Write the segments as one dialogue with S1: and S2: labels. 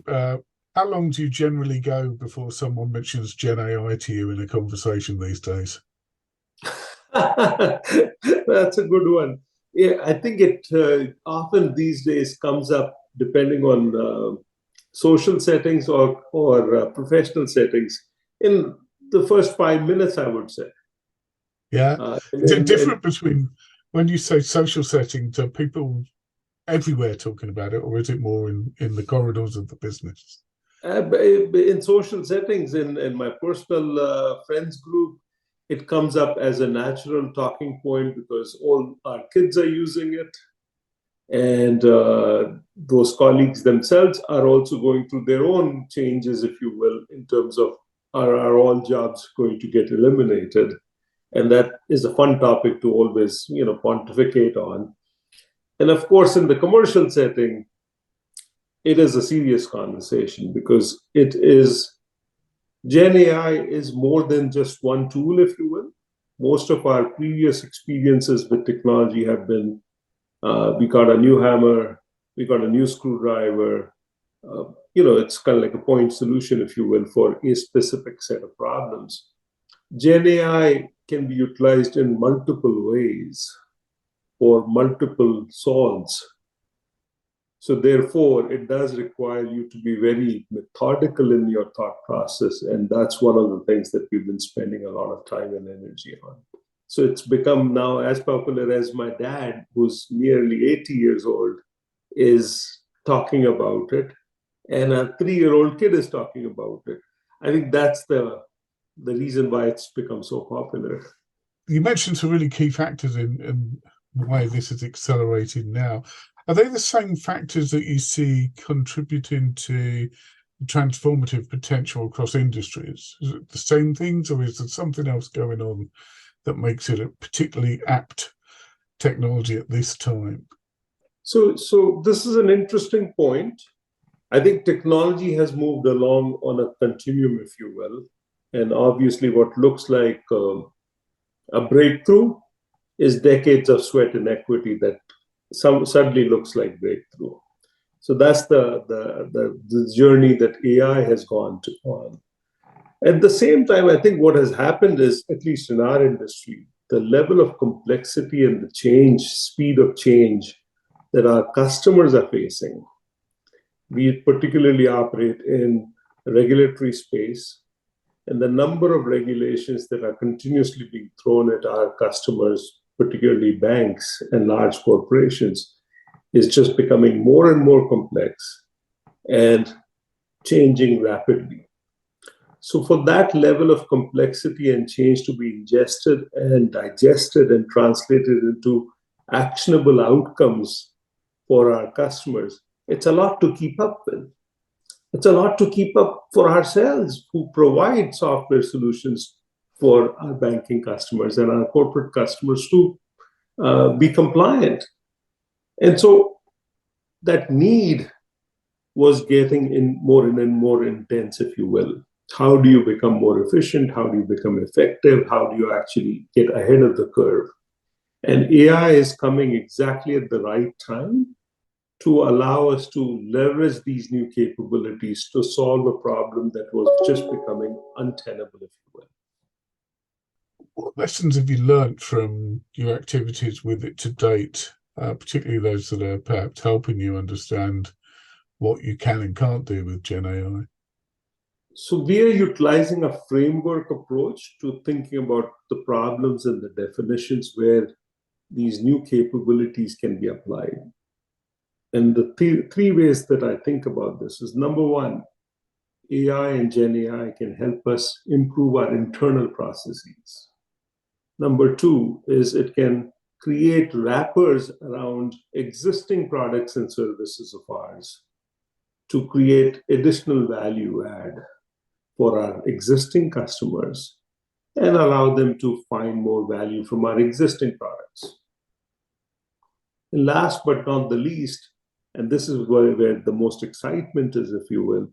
S1: Sandeep, how long do you generally go before someone mentions Gen AI to you in a conversation these days?
S2: That's a good one. Yeah, I think it often these days comes up depending on social settings or professional settings in the first 5 minutes, I would say.
S1: Yeah. Is it
S2: And
S1: different between when you say social settings, are people everywhere talking about it, or is it more in the corridors of the business?
S2: in social settings, in my personal friends group, it comes up as a natural talking point because all our kids are using it. And those colleagues themselves are also going through their own changes, if you will, in terms of are all jobs going to get eliminated? And that is a fun topic to always, pontificate on. And of course, in the commercial setting, it is a serious conversation because it is Gen AI is more than just one tool, if you will. Most of our previous experiences with technology have been we got a new hammer, we got a new screwdriver. It's kind of like a point solution, if you will, for a specific set of problems. Gen AI can be utilized in multiple ways for multiple solves. So therefore, it does require you to be very methodical in your thought process. And that's one of the things that we've been spending a lot of time and energy on. So it's become now as popular as my dad, who's nearly 80 years old, is talking about it. And a 3-year-old kid is talking about it. I think that's the reason why it's become so popular.
S1: You mentioned some really key factors in why this is accelerated now. Are they the same factors that you see contributing to transformative potential across industries? Is it the same things, or is there something else going on that makes it a particularly apt technology at this time?
S2: So this is an interesting point. I think technology has moved along on a continuum, if you will. And obviously, what looks like a breakthrough is decades of sweat and equity that suddenly looks like breakthrough. So that's the journey that AI has gone on. At the same time, I think what has happened is, at least in our industry, the level of complexity and the speed of change that our customers are facing. We particularly operate in regulatory space, and the number of regulations that are continuously being thrown at our customers, particularly banks and large corporations, is just becoming more and more complex and changing rapidly. So for that level of complexity and change to be ingested and digested and translated into actionable outcomes for our customers, it's a lot to keep up with. It's a lot to keep up for ourselves who provide software solutions for our banking customers and our corporate customers to be compliant. And so that need was getting more and more intense, if you will. How do you become more efficient? How do you become effective? How do you actually get ahead of the curve? And AI is coming exactly at the right time to allow us to leverage these new capabilities to solve a problem that was just becoming untenable, if you will.
S1: What lessons have you learned from your activities with it to date, particularly those that are perhaps helping you understand what you can and can't do with Gen AI?
S2: So we are utilizing a framework approach to thinking about the problems and the definitions where these new capabilities can be applied. And the three ways that I think about this is, number one, AI and Gen AI can help us improve our internal processes. Number two is it can create wrappers around existing products and services of ours to create additional value add for our existing customers and allow them to find more value from our existing products. And last but not the least, and this is where the most excitement is, if you will,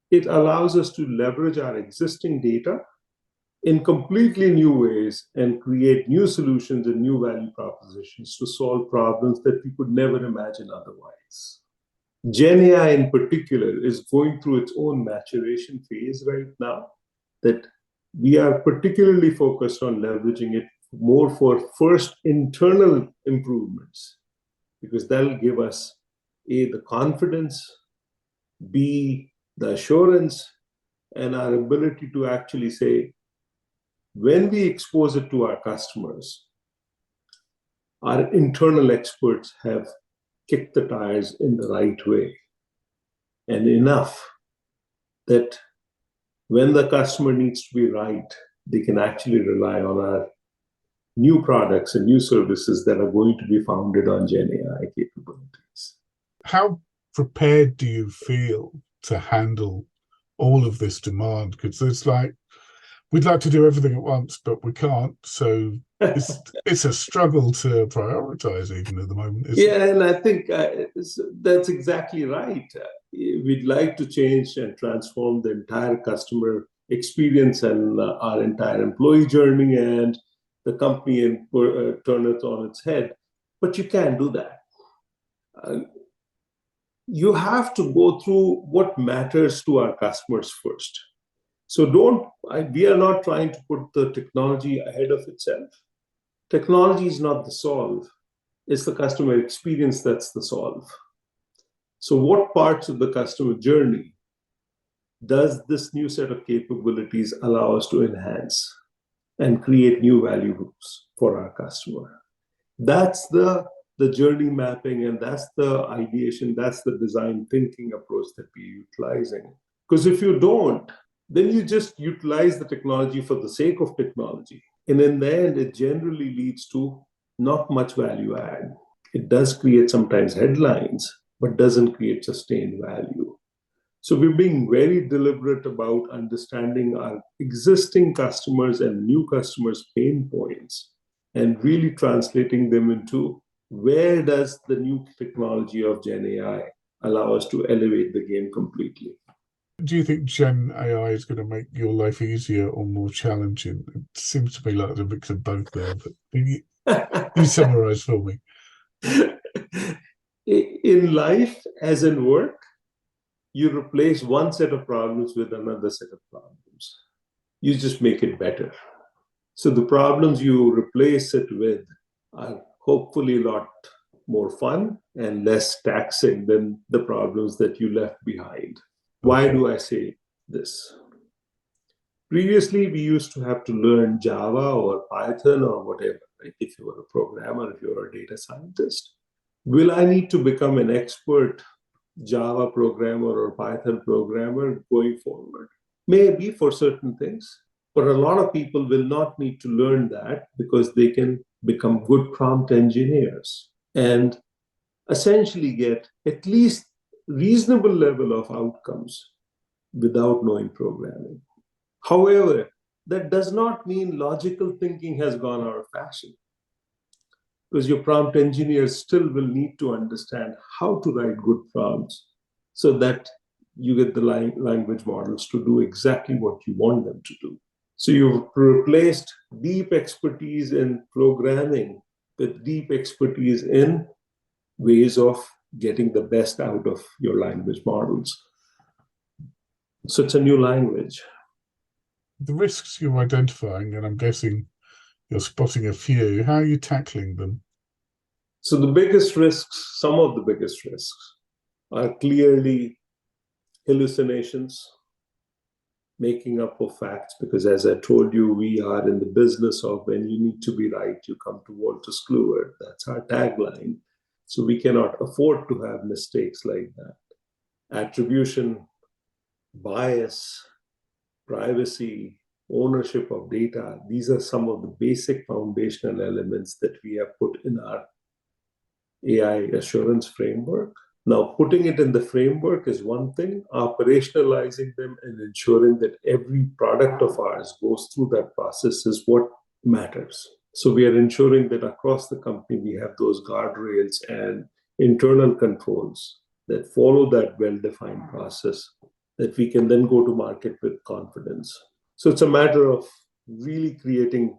S2: it allows us to leverage our existing data in completely new ways and create new solutions and new value propositions to solve problems that we could never imagine otherwise. GenAI in particular is going through its own maturation phase right now, that we are particularly focused on leveraging it more for first internal improvements, because that'll give us A, the confidence, B, the assurance, and our ability to actually say, when we expose it to our customers, our internal experts have kicked the tires in the right way and enough that when the customer needs to be right, they can actually rely on our new products and new services that are going to be founded on GenAI capabilities.
S1: How prepared do you feel to handle all of this demand? Because it's like, we'd like to do everything at once, but we can't. So it's a struggle to prioritize even at the moment.
S2: Yeah, and I think that's exactly right. We'd like to change and transform the entire customer experience and our entire employee journey and the company and turn it on its head. But you can't do that. You have to go through what matters to our customers first. So we are not trying to put the technology ahead of itself. Technology is not the solve. It's the customer experience that's the solve. So what parts of the customer journey does this new set of capabilities allow us to enhance and create new value loops for our customer? That's the journey mapping, and that's the ideation, that's the design thinking approach that we're utilizing. Because if you don't, then you just utilize the technology for the sake of technology. And in the end, it generally leads to not much value add. It does create sometimes headlines, but doesn't create sustained value. So we're being very deliberate about understanding our existing customers and new customers' pain points and really translating them into where does the new technology of GenAI allow us to elevate the game completely.
S1: Do you think Gen AI is going to make your life easier or more challenging? It seems to be like a mix of both there, but you summarize for me.
S2: In life, as in work, you replace one set of problems with another set of problems. You just make it better. So the problems you replace it with are hopefully a lot more fun and less taxing than the problems that you left behind. Why do I say this? Previously, we used to have to learn Java or Python or whatever, right? If you were a programmer, if you were a data scientist. Will I need to become an expert Java programmer or Python programmer going forward? Maybe for certain things, but a lot of people will not need to learn that because they can become good prompt engineers and essentially get at least reasonable level of outcomes without knowing programming. However, that does not mean logical thinking has gone out of fashion, because your prompt engineers still will need to understand how to write good prompts so that you get the language models to do exactly what you want them to do. So you've replaced deep expertise in programming with deep expertise in ways of getting the best out of your language models. So it's a new language.
S1: The risks you're identifying, and I'm guessing you're spotting a few, how are you tackling them?
S2: So the biggest risks, some of the biggest risks, are clearly hallucinations, making up of facts, because as I told you, we are in the business of when you need to be right, you come to Wolters Kluwer. That's our tagline. So we cannot afford to have mistakes like that. Attribution, bias, privacy, ownership of data, these are some of the basic foundational elements that we have put in our AI assurance framework. Now, putting it in the framework is one thing, operationalizing them and ensuring that every product of ours goes through that process is what matters. So we are ensuring that across the company, we have those guardrails and internal controls that follow that well-defined process that we can then go to market with confidence. So it's a matter of really creating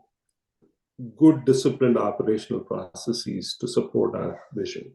S2: good disciplined operational processes to support our vision.